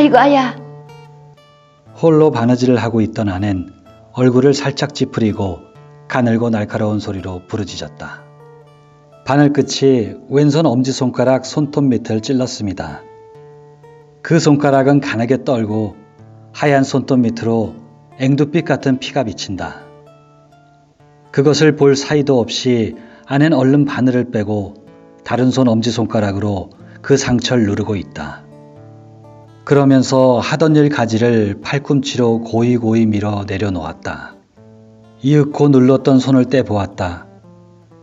아이고 아야. 홀로 바느질을 하고 있던 아낸 얼굴을 살짝 찌푸리고 가늘고 날카로운 소리로 부르짖었다. 바늘 끝이 왼손 엄지손가락 손톱 밑을 찔렀습니다. 그 손가락은 가늘게 떨고 하얀 손톱 밑으로 앵두빛 같은 피가 비친다. 그것을 볼 사이도 없이 아낸 얼른 바늘을 빼고 다른 손 엄지손가락으로 그 상처를 누르고 있다. 그러면서 하던 일 가지를 팔꿈치로 고이고이 밀어 내려놓았다. 이윽고 눌렀던 손을 떼보았다.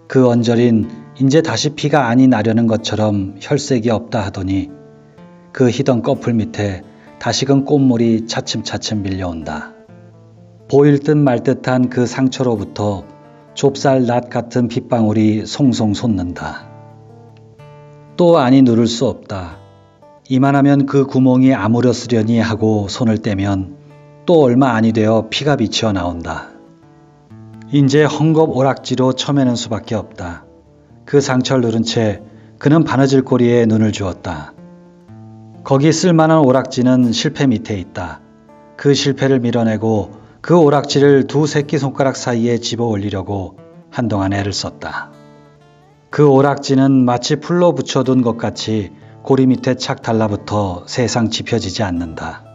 그 언저린 이제 다시 피가 안이 나려는 것처럼 혈색이 없다 하더니 그 희던 꺼풀 밑에 다시금 꽃물이 차츰차츰 밀려온다. 보일 듯 말 듯한 그 상처로부터 좁쌀 낫 같은 빗방울이 송송 솟는다. 또 안이 누를 수 없다. 이만하면 그 구멍이 아무렸으려니 하고 손을 떼면 또 얼마 안이 되어 피가 비치어 나온다. 이제 헝겊 오락지로 쳐매는 수밖에 없다. 그 상처를 누른 채 그는 바느질 고리에 눈을 주었다. 거기 쓸만한 오락지는 실패 밑에 있다. 그 실패를 밀어내고 그 오락지를 두 새끼손가락 사이에 집어 올리려고 한동안 애를 썼다. 그 오락지는 마치 풀로 붙여둔 것 같이 고리 밑에 착 달라붙어 세상 짚혀지지 않는다.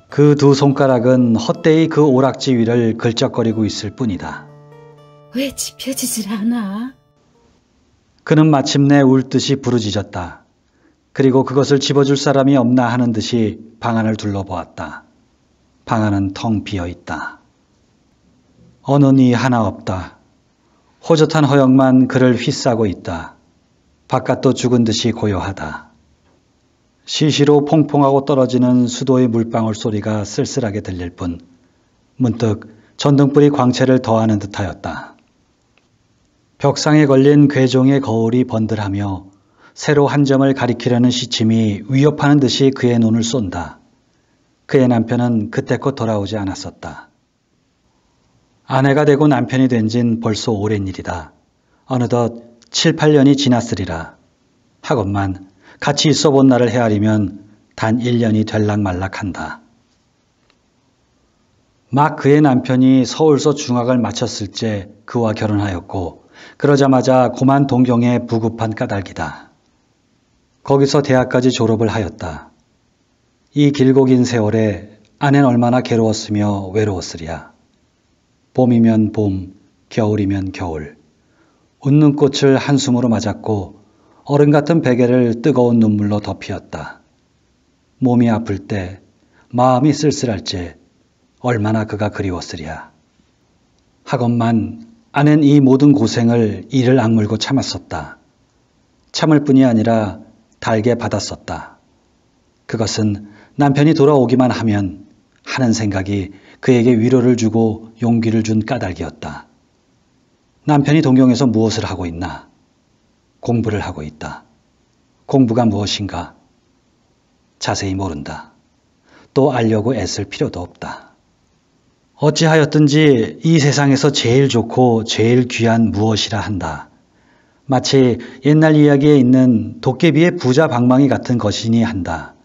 그 두 손가락은 헛되이 그 오락지 위를 걸쩍거리고 있을 뿐이다. 왜 짚혀지질 않아? 그는 마침내 울 듯이 부르짖었다. 그리고 그것을 집어줄 사람이 없나 하는 듯이 방 안을 둘러보았다. 방 안은 텅 비어있다. 어느 니 하나 없다. 호젓한 허영만 그를 휘싸고 있다. 바깥도 죽은 듯이 고요하다. 시시로 퐁퐁하고 떨어지는 수도의 물방울 소리가 쓸쓸하게 들릴 뿐 문득 전등불이 광채를 더하는 듯하였다. 벽상에 걸린 괴종의 거울이 번들하며 새로 한 점을 가리키려는 시침이 위협하는 듯이 그의 눈을 쏜다. 그의 남편은 그때껏 돌아오지 않았었다. 아내가 되고 남편이 된 진 벌써 오랜 일이다. 어느덧 7, 8년이 지났으리라. 하건만 같이 있어 본 날을 헤아리면 단 1년이 될락말락한다. 막 그의 남편이 서울서 중학을 마쳤을 때 그와 결혼하였고 그러자마자 고만 동경의 부급한 까닭이다. 거기서 대학까지 졸업을 하였다. 이 길고 긴 세월에 아내는 얼마나 괴로웠으며 외로웠으랴. 봄이면 봄, 겨울이면 겨울. 웃는 꽃을 한숨으로 맞았고 얼음 같은 베개를 뜨거운 눈물로 덮이었다. 몸이 아플 때, 마음이 쓸쓸할 때 얼마나 그가 그리웠으랴. 하건만 아내는 이 모든 고생을 이를 악물고 참았었다. 참을 뿐이 아니라 달게 받았었다. 그것은 남편이 돌아오기만 하면 하는 생각이 그에게 위로를 주고 용기를 준 까닭이었다. 남편이 동경에서 무엇을 하고 있나? 공부를 하고 있다. 공부가 무엇인가? 자세히 모른다. 또 알려고 애쓸 필요도 없다. 어찌하였든지 이 세상에서 제일 좋고 제일 귀한 무엇이라 한다. 마치 옛날 이야기에 있는 도깨비의 부자 방망이 같은 것이니 한다.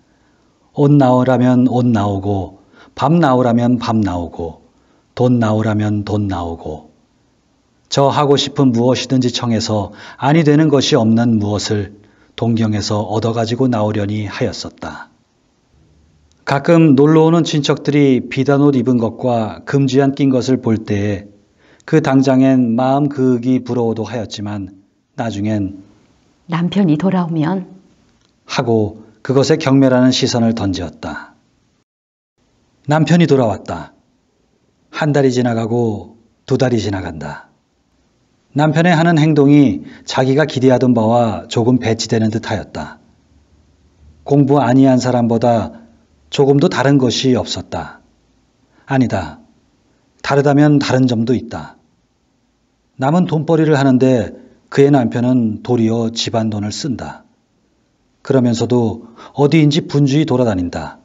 옷 나오라면 옷 나오고 밥 나오라면 밥 나오고 돈 나오라면 돈 나오고 저 하고 싶은 무엇이든지 청해서 아니 되는 것이 없는 무엇을 동경에서 얻어가지고 나오려니 하였었다. 가끔 놀러오는 친척들이 비단 옷 입은 것과 금지한 낀 것을 볼 때에 그 당장엔 마음 그윽이 부러워도 하였지만 나중엔 남편이 돌아오면 하고 그것에 경멸하는 시선을 던지었다. 남편이 돌아왔다. 한 달이 지나가고 두 달이 지나간다. 남편의 하는 행동이 자기가 기대하던 바와 조금 배치되는 듯 하였다. 공부 아니한 사람보다 조금도 다른 것이 없었다. 아니다. 다르다면 다른 점도 있다. 남은 돈벌이를 하는데 그의 남편은 도리어 집안 돈을 쓴다. 그러면서도 어디인지 분주히 돌아다닌다.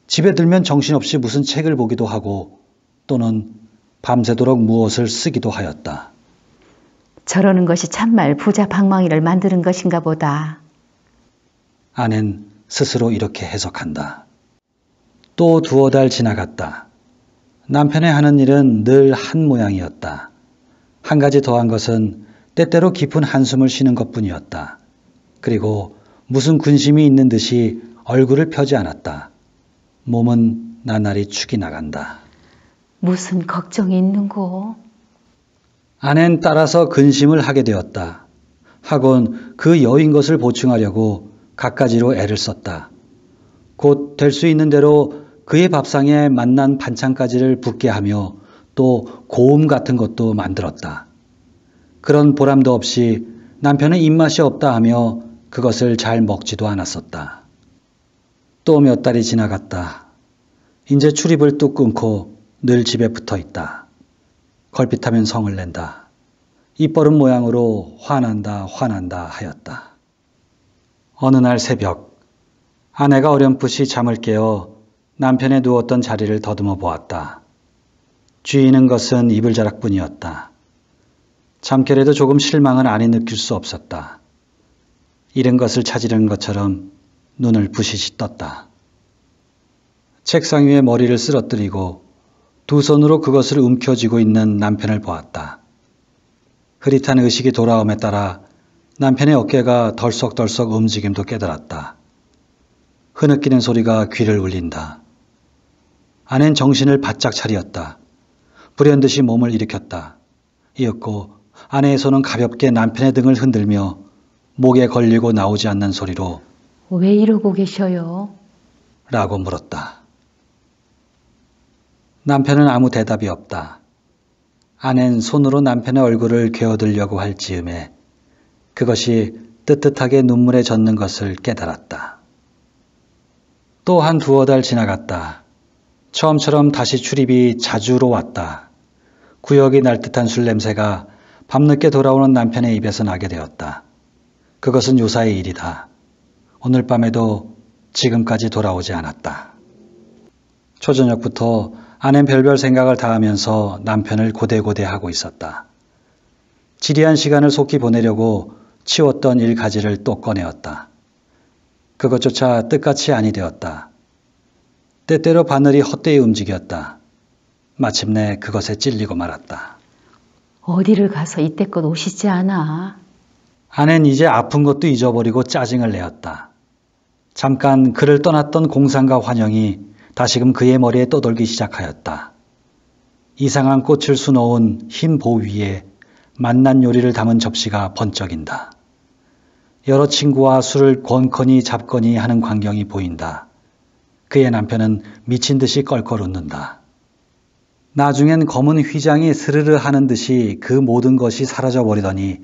집에 들면 정신없이 무슨 책을 보기도 하고 또는 밤새도록 무엇을 쓰기도 하였다. 저러는 것이 참말 부자 방망이를 만드는 것인가 보다. 아낸 스스로 이렇게 해석한다. 또 두어 달 지나갔다. 남편의 하는 일은 늘 한 모양이었다. 한 가지 더한 것은 때때로 깊은 한숨을 쉬는 것뿐이었다. 그리고 무슨 근심이 있는 듯이 얼굴을 펴지 않았다. 몸은 나날이 축이 나간다. 무슨 걱정이 있는고? 아낸 따라서 근심을 하게 되었다. 하곤 그 여인 것을 보충하려고 갖가지로 애를 썼다. 곧 될 수 있는 대로 그의 밥상에 맛난 반찬가지를 붓게 하며 또 고움 같은 것도 만들었다. 그런 보람도 없이 남편의 입맛이 없다 하며 그것을 잘 먹지도 않았었다. 또 몇 달이 지나갔다. 이제 출입을 뚝 끊고 늘 집에 붙어 있다. 걸핏하면 성을 낸다. 입버릇 모양으로 화난다 하였다. 어느 날 새벽 아내가 어렴풋이 잠을 깨어 남편의 누웠던 자리를 더듬어 보았다. 쥐이는 것은 이불자락뿐이었다. 잠결에도 조금 실망은 아니 느낄 수 없었다. 잃은 것을 찾으려는 것처럼 눈을 부시시 떴다. 책상 위에 머리를 쓰러뜨리고 두 손으로 그것을 움켜쥐고 있는 남편을 보았다. 흐릿한 의식이 돌아옴에 따라 남편의 어깨가 덜썩덜썩 움직임도 깨달았다. 흐느끼는 소리가 귀를 울린다. 아낸 정신을 바짝 차리었다. 불현듯이 몸을 일으켰다. 이윽고 아내의 손은 가볍게 남편의 등을 흔들며 목에 걸리고 나오지 않는 소리로 왜 이러고 계셔요? 라고 물었다. 남편은 아무 대답이 없다. 아낸 손으로 남편의 얼굴을 괴어들려고 할 즈음에 그것이 뜨뜻하게 눈물에 젖는 것을 깨달았다. 또 한 두어 달 지나갔다. 처음처럼 다시 출입이 자주로 왔다. 구역이 날 듯한 술 냄새가 밤늦게 돌아오는 남편의 입에서 나게 되었다. 그것은 요사의 일이다. 오늘 밤에도 지금까지 돌아오지 않았다. 초저녁부터 아낸 별별 생각을 다하면서 남편을 고대고대하고 있었다. 지리한 시간을 속히 보내려고 치웠던 일가지를 또 꺼내었다. 그것조차 뜻같이 아니 되었다. 때때로 바늘이 헛되이 움직였다. 마침내 그것에 찔리고 말았다. 어디를 가서 이때껏 오시지 않아? 아낸 이제 아픈 것도 잊어버리고 짜증을 내었다. 잠깐 그를 떠났던 공상과 환영이 다시금 그의 머리에 떠돌기 시작하였다. 이상한 꽃을 수놓은 흰 보 위에 맛난 요리를 담은 접시가 번쩍인다. 여러 친구와 술을 권커니 잡거니 하는 광경이 보인다. 그의 남편은 미친 듯이 껄껄 웃는다. 나중엔 검은 휘장이 스르르 하는 듯이 그 모든 것이 사라져버리더니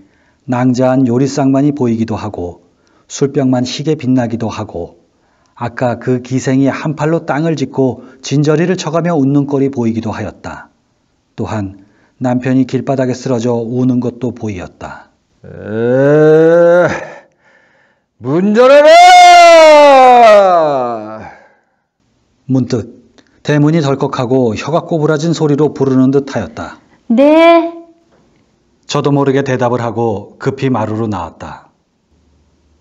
낭자한 요리상만이 보이기도 하고 술병만 희게 빛나기도 하고 아까 그 기생이 한 팔로 땅을 짚고 진저리를 쳐가며 웃는 꼴이 보이기도 하였다. 또한 남편이 길바닥에 쓰러져 우는 것도 보이었다. 문 열어라! 문득 대문이 덜컥하고 혀가 꼬부라진 소리로 부르는 듯 하였다. 네. 저도 모르게 대답을 하고 급히 마루로 나왔다.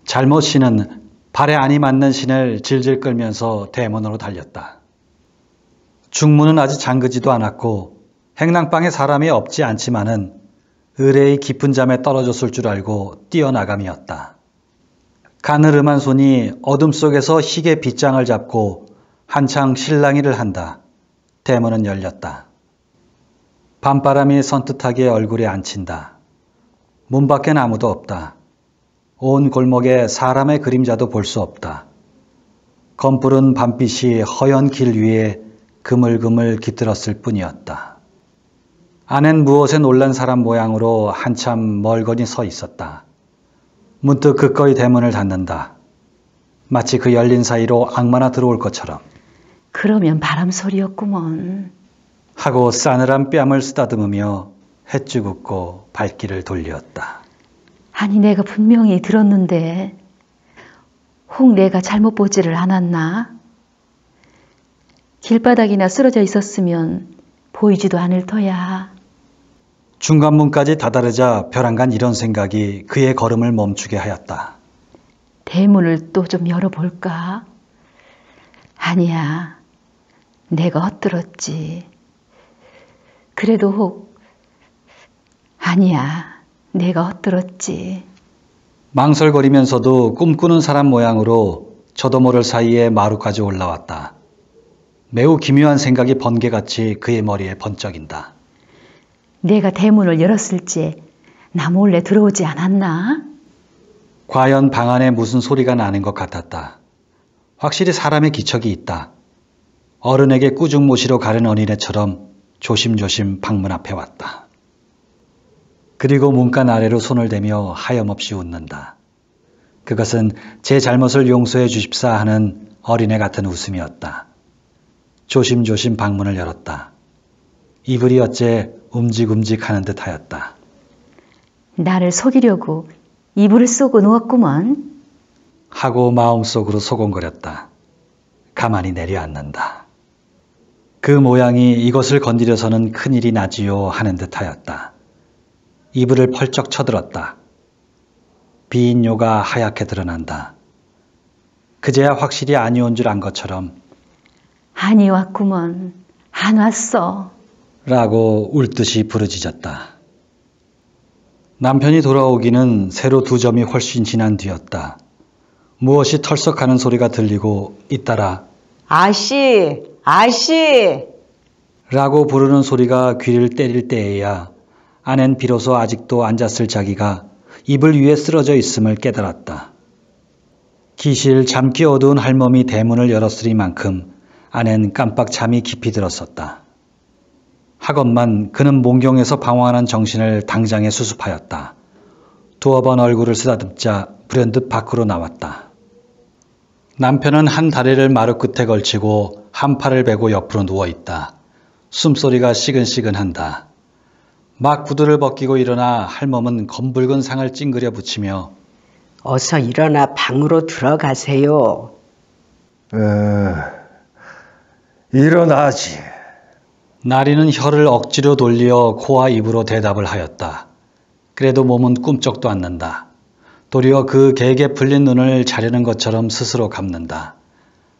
잘못 신은 발에 안이 맞는 신을 질질 끌면서 대문으로 달렸다. 중문은 아직 잠그지도 않았고 행랑방에 사람이 없지 않지만은 의뢰의 깊은 잠에 떨어졌을 줄 알고 뛰어나감이었다. 가느름한 손이 어둠 속에서 희게 빗장을 잡고 한창 실랑이를 한다. 대문은 열렸다. 밤바람이 선뜻하게 얼굴에 앉힌다. 문 밖엔 아무도 없다. 온 골목에 사람의 그림자도 볼 수 없다. 검푸른 밤빛이 허연 길 위에 그물그물 깃들었을 뿐이었다. 아낸 무엇에 놀란 사람 모양으로 한참 멀거니 서 있었다. 문득 그거이 대문을 닫는다. 마치 그 열린 사이로 악마나 들어올 것처럼. 그러면 바람 소리였구먼. 하고 싸늘한 뺨을 쓰다듬으며 햇죽 웃고 발길을 돌렸다. 아니 내가 분명히 들었는데 혹 내가 잘못 보지를 않았나? 길바닥이나 쓰러져 있었으면 보이지도 않을 터야. 중간문까지 다다르자 벼랑간 이런 생각이 그의 걸음을 멈추게 하였다. 대문을 또 좀 열어볼까? 아니야, 내가 헛들었지. 그래도 혹, 아니야, 내가 헛들었지. 망설거리면서도 꿈꾸는 사람 모양으로 저도 모를 사이에 마루까지 올라왔다. 매우 기묘한 생각이 번개같이 그의 머리에 번쩍인다. 내가 대문을 열었을지 나 몰래 들어오지 않았나? 과연 방 안에 무슨 소리가 나는 것 같았다. 확실히 사람의 기척이 있다. 어른에게 꾸중 모시러 가는 어린애처럼 조심조심 방문 앞에 왔다. 그리고 문간 아래로 손을 대며 하염없이 웃는다. 그것은 제 잘못을 용서해 주십사 하는 어린애 같은 웃음이었다. 조심조심 방문을 열었다. 이불이 어째 움직움직 하는 듯 하였다. 나를 속이려고 이불을 쏘고 누웠구먼. 하고 마음속으로 소곤거렸다. 가만히 내려앉는다. 그 모양이 이것을 건드려서는 큰일이 나지요 하는 듯 하였다. 이불을 펄쩍 쳐들었다. 비인료가 하얗게 드러난다. 그제야 확실히 아니 온 줄 안 것처럼 한이 왔구먼. 안 왔어. 라고 울듯이 부르짖었다. 남편이 돌아오기는 새로 2점이 훨씬 지난 뒤였다. 무엇이 털썩하는 소리가 들리고 잇따라 아씨, 아씨! 라고 부르는 소리가 귀를 때릴 때에야 아낸 비로소 아직도 앉았을 자기가 이불 위에 쓰러져 있음을 깨달았다. 기실 잠기 어두운 할멈이 대문을 열었으리만큼 아낸 깜빡 잠이 깊이 들었었다. 하건만 그는 몽경에서 방황하는 정신을 당장에 수습하였다. 2번 얼굴을 쓰다듬자 불현듯 밖으로 나왔다. 남편은 한 다리를 마루 끝에 걸치고 한 팔을 베고 옆으로 누워있다. 숨소리가 시근시근한다. 막 구두를 벗기고 일어나 할멈은 검붉은 상을 찡그려 붙이며 어서 일어나 방으로 들어가세요. 일어나지. 나리는 혀를 억지로 돌려 코와 입으로 대답을 하였다. 그래도 몸은 꿈쩍도 않는다. 도리어 그 개게 풀린 눈을 자려는 것처럼 스스로 감는다.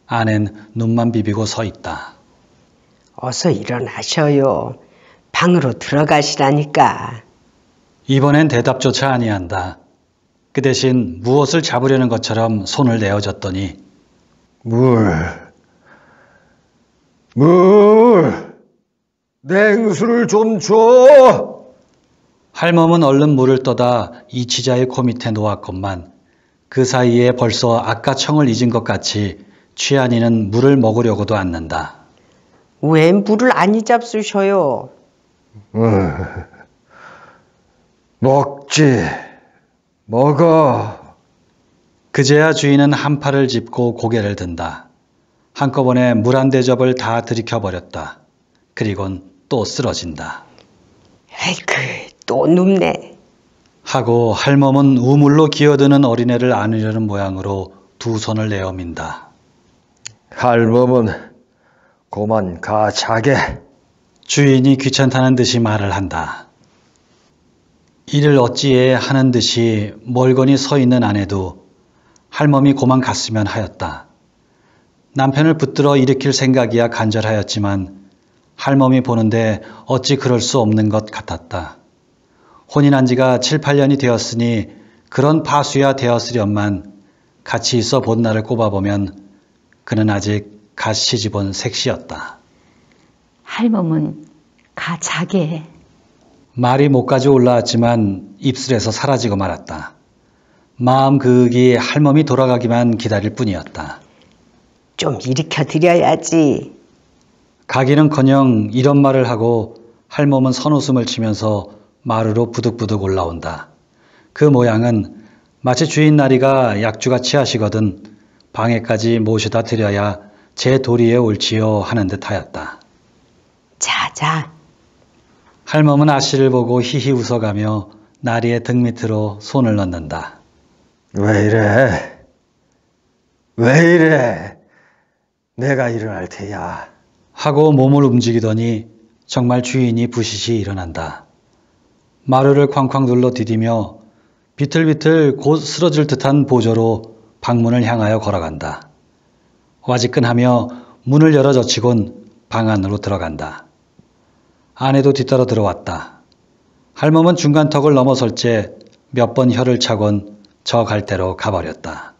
아낸 눈만 비비고 서 있다. 어서 일어나셔요. 방으로 들어가시라니까. 이번엔 대답조차 아니한다. 그 대신 무엇을 잡으려는 것처럼 손을 내어줬더니 냉수를 좀 줘. 할멈은 얼른 물을 떠다 이치자의 코 밑에 놓았건만 그 사이에 벌써 아까 청을 잊은 것 같이 취한이는 물을 먹으려고도 않는다. 왜 물을 안 잡수셔요? 먹지. 먹어. 그제야 주인은 한 팔을 짚고 고개를 든다. 한꺼번에 물 한 대접을 다 들이켜버렸다. 그리곤 또 쓰러진다. 에이그, 또 눕네. 하고 할멈은 우물로 기어드는 어린애를 안으려는 모양으로 2 손을 내어 민다. 할멈은 고만 가 자게. 주인이 귀찮다는 듯이 말을 한다. 이를 어찌해 하는 듯이 멀거니 서 있는 아내도 할멈이 고만 갔으면 하였다. 남편을 붙들어 일으킬 생각이야 간절하였지만 할멈이 보는데 어찌 그럴 수 없는 것 같았다. 혼인한 지가 7, 8년이 되었으니 그런 파수야 되었으련만 같이 있어 본 날을 꼽아보면 그는 아직 갓 시집온 색시였다. 할멈은 가 자게. 말이 목까지 올라왔지만 입술에서 사라지고 말았다. 마음 그윽이 할멈이 돌아가기만 기다릴 뿐이었다. 좀 일으켜 드려야지. 가기는커녕 이런 말을 하고 할멈은 선웃음을 치면서 마루로 부득부득 올라온다. 그 모양은 마치 주인 나리가 약주가 취하시거든 방에까지 모셔다 드려야 제 도리에 옳지요 하는 듯 하였다. 자자. 할멈은 아씨를 보고 히히 웃어가며 나리의 등 밑으로 손을 넣는다. 왜 이래? 왜 이래? 내가 일어날 테야. 하고 몸을 움직이더니 정말 주인이 부시시 일어난다. 마루를 쾅쾅 눌러 디디며 비틀비틀 곧 쓰러질 듯한 보조로 방문을 향하여 걸어간다. 와지끈하며 문을 열어 젖히곤 방 안으로 들어간다. 아내도 뒤따라 들어왔다. 할멈은 중간턱을 넘어설 채 몇 번 혀를 차곤 저 갈대로 가버렸다.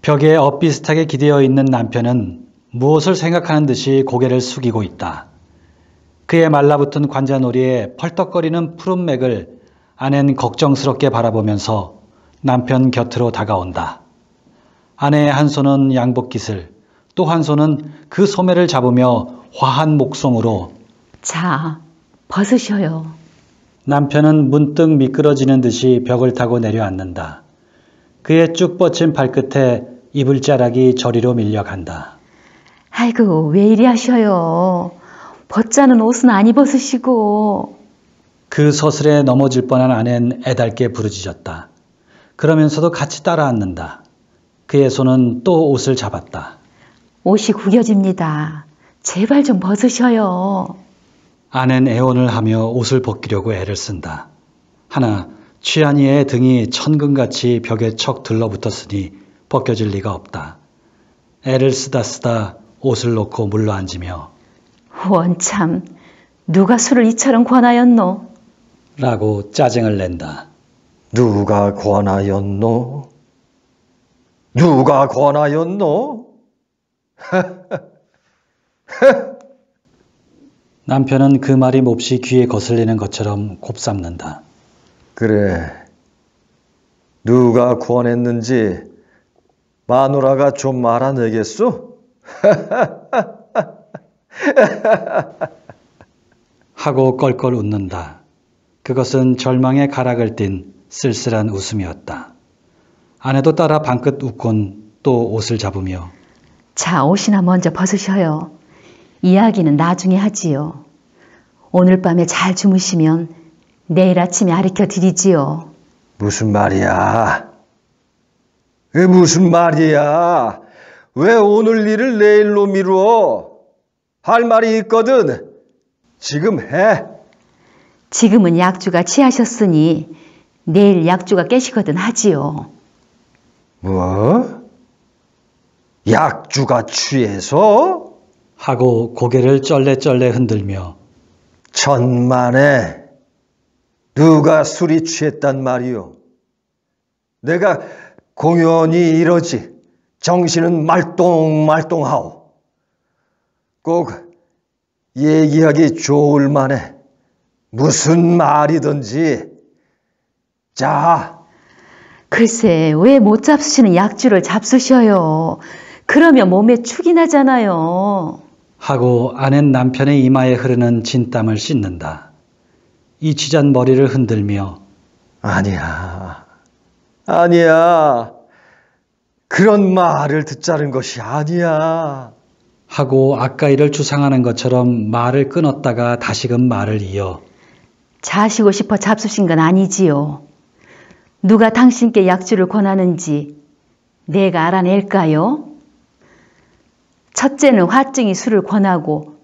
벽에 엇비슷하게 기대어 있는 남편은 무엇을 생각하는 듯이 고개를 숙이고 있다. 그의 말라붙은 관자놀이에 펄떡거리는 푸른 맥을 아내는 걱정스럽게 바라보면서 남편 곁으로 다가온다. 아내의 한 손은 양복깃을, 또 한 손은 그 소매를 잡으며 화한 목송으로 자, 벗으셔요. 남편은 문득 미끄러지는 듯이 벽을 타고 내려앉는다. 그의 쭉 뻗친 발끝에 이불자락이 저리로 밀려간다. 아이고, 왜 이리 하셔요. 벗자는 옷은 안 입었으시고. 그 서슬에 넘어질 뻔한 아내는 애달게 부르짖었다. 그러면서도 같이 따라앉는다. 그의 손은 또 옷을 잡았다. 옷이 구겨집니다. 제발 좀 벗으셔요. 아내는 애원을 하며 옷을 벗기려고 애를 쓴다. 하나 취한 이의 등이 천근같이 벽에 척 들러붙었으니 벗겨질 리가 없다. 애를 쓰다 옷을 놓고 물러앉으며 원참, 누가 술을 이처럼 권하였노? 라고 짜증을 낸다. 누가 권하였노? 누가 권하였노? 남편은 그 말이 몹시 귀에 거슬리는 것처럼 곱삼는다. 그래, 누가 권했는지 마누라가 좀 알아내겠소? 하고 껄껄 웃는다. 그것은 절망의 가락을 띤 쓸쓸한 웃음이었다. 아내도 따라 방긋 웃곤 또 옷을 잡으며 자, 옷이나 먼저 벗으셔요. 이야기는 나중에 하지요. 오늘 밤에 잘 주무시면 내일 아침에 가르쳐 드리지요. 무슨 말이야? 무슨 말이야? 왜 오늘 일을 내일로 미루어? 할 말이 있거든. 지금 해. 지금은 약주가 취하셨으니 내일 약주가 깨시거든 하지요. 뭐? 약주가 취해서? 하고 고개를 쩔레쩔레 흔들며 천만에 누가 술이 취했단 말이오. 내가 공연히 이러지. 정신은 말똥말똥하오. 꼭 얘기하기 좋을 만해. 무슨 말이든지. 자. 글쎄, 왜 못 잡수시는 약주를 잡수셔요? 그러면 몸에 축이 나잖아요. 하고 아낸 남편의 이마에 흐르는 진땀을 씻는다. 이취잔 머리를 흔들며 아니야. 그런 말을 듣자는 것이 아니야. 하고 아까 이를 주상하는 것처럼 말을 끊었다가 다시금 말을 이어 자시고 싶어 잡수신 건 아니지요. 누가 당신께 약주를 권하는지 내가 알아낼까요? 첫째는 화증이 술을 권하고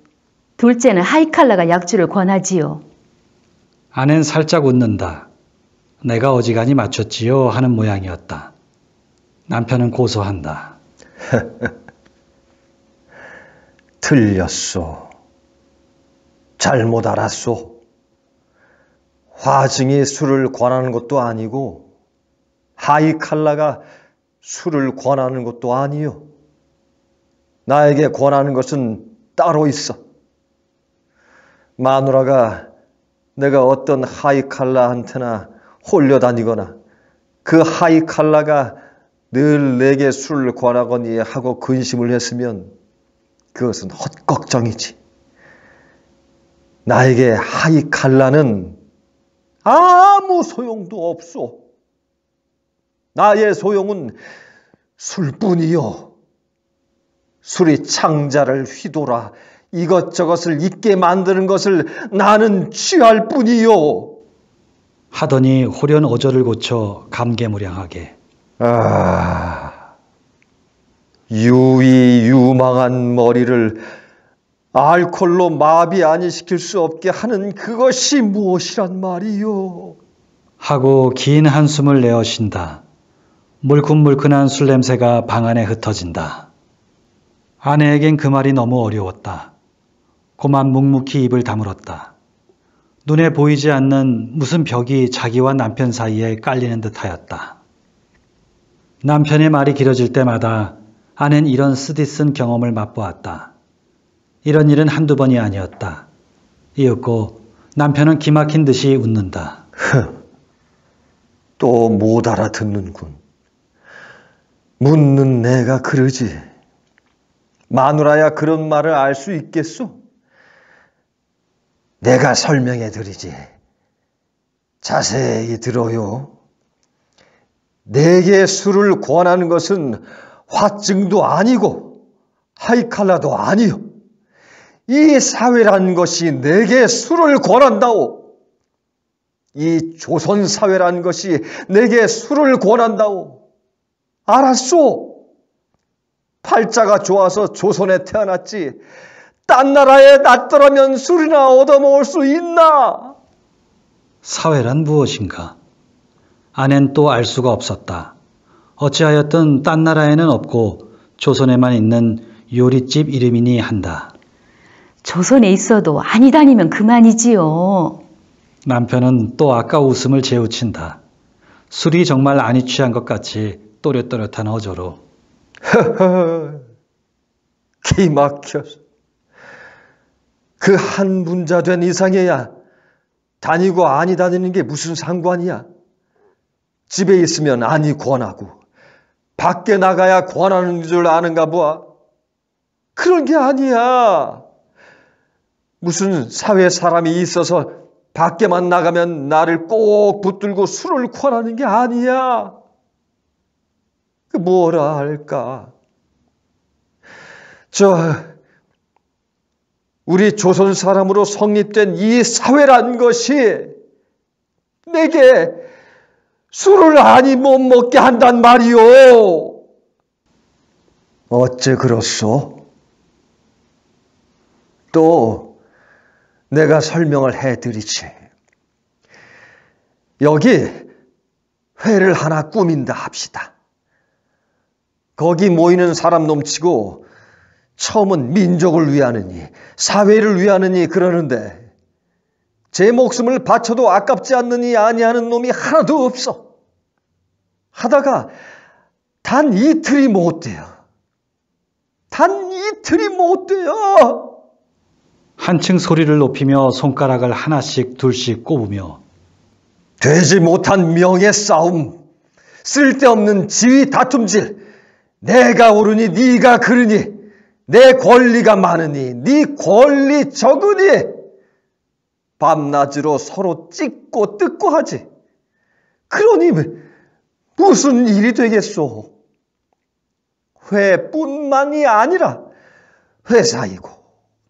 둘째는 하이칼라가 약주를 권하지요. 아낸 살짝 웃는다. 내가 어지간히 맞췄지요 하는 모양이었다. 남편은 고소한다. 틀렸소. 잘못 알았소. 화증이 술을 권하는 것도 아니고 하이칼라가 술을 권하는 것도 아니요. 나에게 권하는 것은 따로 있어. 마누라가 내가 어떤 하이칼라한테나 홀려다니거나 그 하이칼라가 늘 내게 술을 권하거니 하고 근심을 했으면 그것은 헛걱정이지. 나에게 하이칼라는 아무 소용도 없소. 나의 소용은 술뿐이요. 술이 창자를 휘돌아 이것저것을 잊게 만드는 것을 나는 취할 뿐이요. 하더니 호련 어조를 고쳐 감개무량하게 유망한 머리를 알코올로 마비 아니 시킬 수 없게 하는 그것이 무엇이란 말이요. 하고 긴 한숨을 내어 쉰다. 물큰물큰한 술 냄새가 방 안에 흩어진다. 아내에겐 그 말이 너무 어려웠다. 고만 묵묵히 입을 다물었다. 눈에 보이지 않는 무슨 벽이 자기와 남편 사이에 깔리는 듯하였다. 남편의 말이 길어질 때마다 아내는 이런 쓰디쓴 경험을 맛보았다. 이런 일은 한두 번이 아니었다. 이윽고 남편은 기막힌 듯이 웃는다. 또 못 알아듣는군. 묻는 내가 그러지. 마누라야 그런 말을 알 수 있겠소? 내가 설명해 드리지. 자세히 들어요. 내게 술을 권하는 것은 화증도 아니고 하이칼라도 아니요. 이 사회란 것이 내게 술을 권한다오. 이 조선 사회란 것이 내게 술을 권한다오. 알았소. 팔자가 좋아서 조선에 태어났지. 딴 나라에 낫더라면 술이나 얻어먹을 수 있나? 사회란 무엇인가? 아낸 또 알 수가 없었다. 어찌하였든 딴 나라에는 없고 조선에만 있는 요리집 이름이니 한다. 조선에 있어도 아니다니면 그만이지요. 남편은 또 아까 웃음을 재우친다. 술이 정말 안이 취한 것 같이 또렷또렷한 어조로. 허허, 기막혀서. 그 한 분자 된 이상해야 다니고 아니 다니는 게 무슨 상관이야. 집에 있으면 아니 권하고 밖에 나가야 권하는 줄 아는가 보아. 그런 게 아니야. 무슨 사회 사람이 있어서 밖에만 나가면 나를 꼭 붙들고 술을 권하는 게 아니야. 그 뭐라 할까. 우리 조선 사람으로 성립된 이 사회란 것이 내게 술을 아니 못 먹게 한단 말이오. 어째 그렇소? 또 내가 설명을 해드리지. 여기 회를 하나 꾸민다 합시다. 거기 모이는 사람 넘치고 처음은 민족을 위하느니 사회를 위하느니 그러는데 제 목숨을 바쳐도 아깝지 않느니 아니하는 놈이 하나도 없어. 하다가 단 이틀이 못 돼요. 단 이틀이 못 돼요. 한층 소리를 높이며 손가락을 하나씩 둘씩 꼽으며 되지 못한 명예 싸움, 쓸데없는 지위 다툼질, 내가 옳으니 네가 그르니, 내 권리가 많으니 네 권리 적으니, 밤낮으로 서로 찢고 뜯고 하지. 그러니 무슨 일이 되겠소? 회뿐만이 아니라 회사이고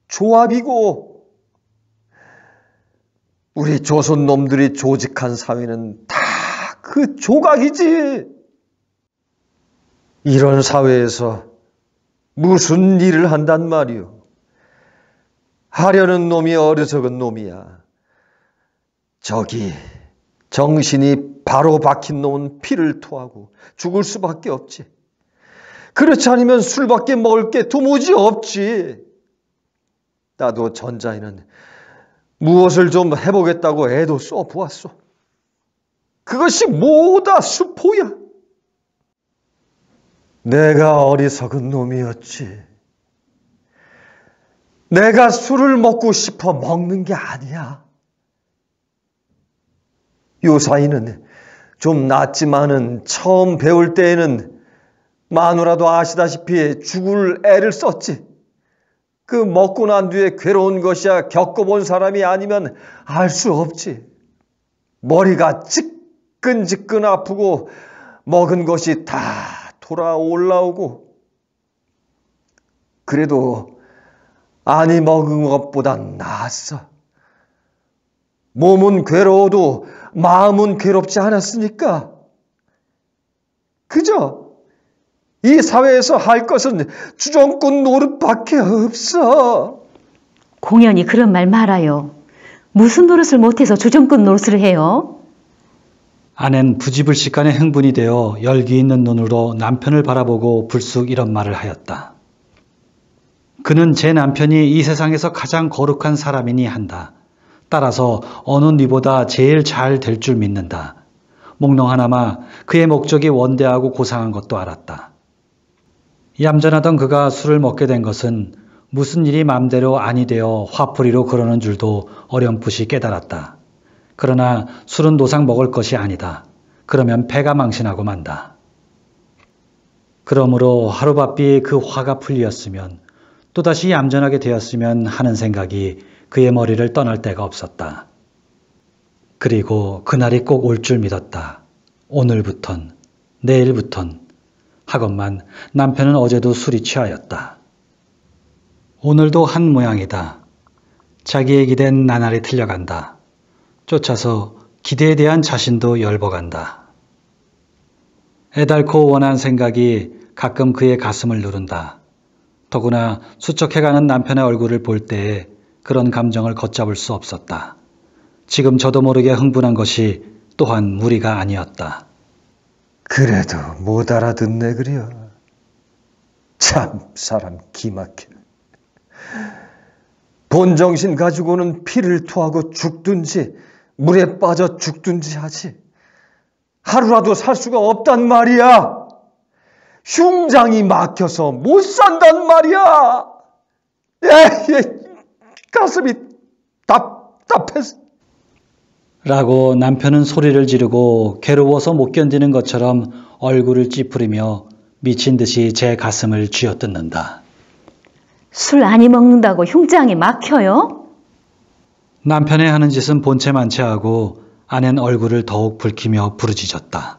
조합이고, 우리 조선 놈들이 조직한 사회는 다 그 조각이지. 이런 사회에서 무슨 일을 한단 말이오. 하려는 놈이 어리석은 놈이야. 저기 정신이 바로 박힌 놈은 피를 토하고 죽을 수밖에 없지. 그렇지 않으면 술밖에 먹을 게 도무지 없지. 나도 전자에는 무엇을 좀 해보겠다고 애도 써보았소. 그것이 뭐다 수포야. 내가 어리석은 놈이었지. 내가 술을 먹고 싶어 먹는 게 아니야. 요사이는 좀 낫지만은 처음 배울 때에는 마누라도 아시다시피 죽을 애를 썼지. 그 먹고 난 뒤에 괴로운 것이야 겪어본 사람이 아니면 알 수 없지. 머리가 지끈지끈 아프고 먹은 것이 다 돌아 올라오고. 그래도 아니 먹은 것보단 나았어. 몸은 괴로워도 마음은 괴롭지 않았으니까. 그저 이 사회에서 할 것은 주정꾼 노릇밖에 없어. 공연히 그런 말 말아요. 무슨 노릇을 못해서 주정꾼 노릇을 해요? 아낸 부지불식간에 흥분이 되어 열기 있는 눈으로 남편을 바라보고 불쑥 이런 말을 하였다. 그는 제 남편이 이 세상에서 가장 거룩한 사람이니 한다. 따라서 어느 니보다 제일 잘 될 줄 믿는다. 몽롱하나마 그의 목적이 원대하고 고상한 것도 알았다. 얌전하던 그가 술을 먹게 된 것은 무슨 일이 맘대로 아니 되어 화풀이로 그러는 줄도 어렴풋이 깨달았다. 그러나 술은 노상 먹을 것이 아니다. 그러면 배가 망신하고 만다. 그러므로 하루바삐 그 화가 풀리었으면 또다시 얌전하게 되었으면 하는 생각이 그의 머리를 떠날 데가 없었다. 그리고 그날이 꼭 올 줄 믿었다. 오늘부턴, 내일부턴 하건만 남편은 어제도 술이 취하였다. 오늘도 한 모양이다. 자기의 기대는 나날이 틀려간다. 쫓아서 기대에 대한 자신도 열버간다. 애달고 원한 생각이 가끔 그의 가슴을 누른다. 더구나 수척해가는 남편의 얼굴을 볼 때에 그런 감정을 걷잡을 수 없었다. 지금 저도 모르게 흥분한 것이 또한 무리가 아니었다. 그래도 못 알아듣네 그려. 참 사람 기막혀. 본정신 가지고는 피를 토하고 죽든지 물에 빠져 죽든지 하지. 하루라도 살 수가 없단 말이야. 흉장이 막혀서 못 산단 말이야. 가슴이 답답해서. 라고 남편은 소리를 지르고 괴로워서 못 견디는 것처럼 얼굴을 찌푸리며 미친 듯이 제 가슴을 쥐어뜯는다. 술 많이 먹는다고 흉장이 막혀요? 남편의 하는 짓은 본체만치 하고 아낸 얼굴을 더욱 붉히며 부르짖었다.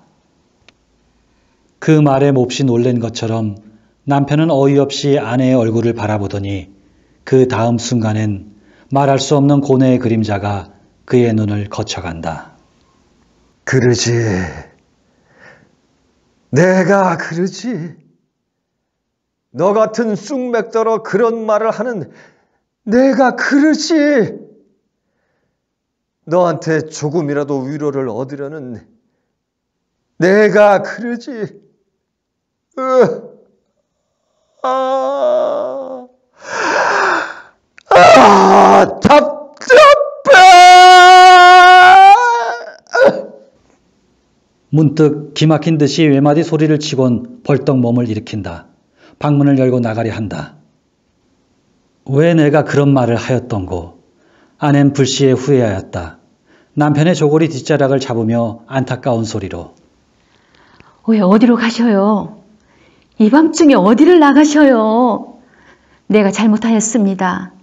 그 말에 몹시 놀란 것처럼 남편은 어이없이 아내의 얼굴을 바라보더니 그 다음 순간엔 말할 수 없는 고뇌의 그림자가 그의 눈을 거쳐간다. 그러지. 내가 그러지. 너 같은 쑥맥더러 그런 말을 하는 내가 그러지. 너한테 조금이라도 위로를 얻으려는 내가 그러지. 답답해! 문득 기막힌 듯이 외마디 소리를 치곤 벌떡 몸을 일으킨다. 방문을 열고 나가려 한다. 왜 내가 그런 말을 하였던고. 아낸 불시에 후회하였다. 남편의 조골이 뒷자락을 잡으며 안타까운 소리로. 왜 어디로 가셔요? 이 밤중에 어디를 나가셔요? 내가 잘못하였습니다.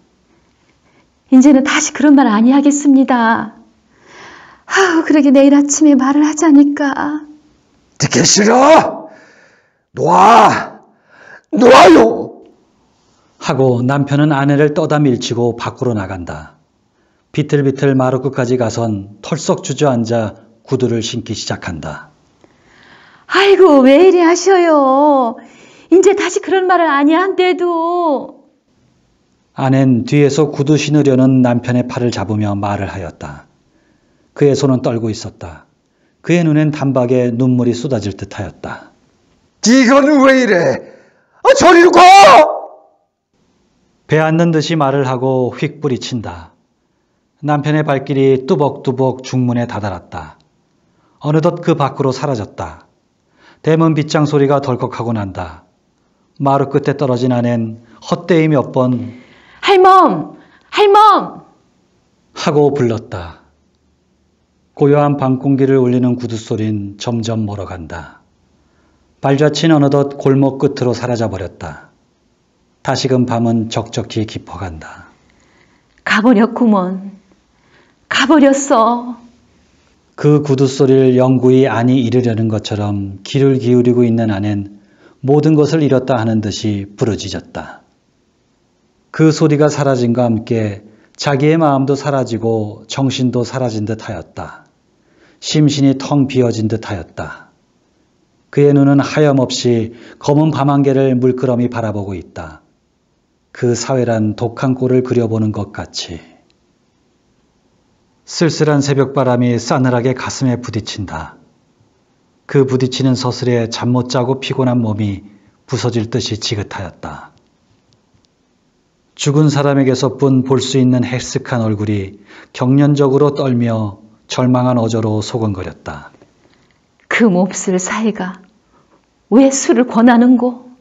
이제는 다시 그런 말 아니하겠습니다. 그러게 내일 아침에 말을 하자니까. 듣기 싫어! 놔요! 하고 남편은 아내를 떠다 밀치고 밖으로 나간다. 비틀비틀 마루 끝까지 가선 털썩 주저앉아 구두를 신기 시작한다. 아이고 왜 이리 하셔요. 이제 다시 그런 말을 아니한데도. 아낸 뒤에서 구두 신으려는 남편의 팔을 잡으며 말을 하였다. 그의 손은 떨고 있었다. 그의 눈엔 단박에 눈물이 쏟아질 듯하였다. 이건 왜 이래? 저리로 가! 배 앓는 듯이 말을 하고 휙 뿌리친다. 남편의 발길이 뚜벅뚜벅 중문에 다다랐다. 어느덧 그 밖으로 사라졌다. 대문 빗장 소리가 덜컥하고 난다. 마루 끝에 떨어진 아낸 헛되이 몇 번 할멈! 할멈! 하고 불렀다. 고요한 밤공기를 울리는 구두소린 점점 멀어간다. 발자취는 어느덧 골목 끝으로 사라져버렸다. 다시금 밤은 적적히 깊어간다. 가버렸구먼. 가버렸어. 그 구두소리를 영구히 안이 이르려는 것처럼 귀를 기울이고 있는 아낸 모든 것을 잃었다 하는 듯이 부르짖었다. 그 소리가 사라짐과 함께 자기의 마음도 사라지고 정신도 사라진 듯 하였다. 심신이 텅 비어진 듯 하였다. 그의 눈은 하염없이 검은 밤안개를 물끄러미 바라보고 있다. 그 사회란 독한 꼴을 그려보는 것 같이. 쓸쓸한 새벽바람이 싸늘하게 가슴에 부딪힌다. 그 부딪히는 서슬에 잠 못 자고 피곤한 몸이 부서질 듯이 지긋하였다. 죽은 사람에게서뿐 볼 수 있는 헬쓱한 얼굴이 경련적으로 떨며 절망한 어조로 소곤거렸다. 그 몹쓸 사이가 왜 술을 권하는고?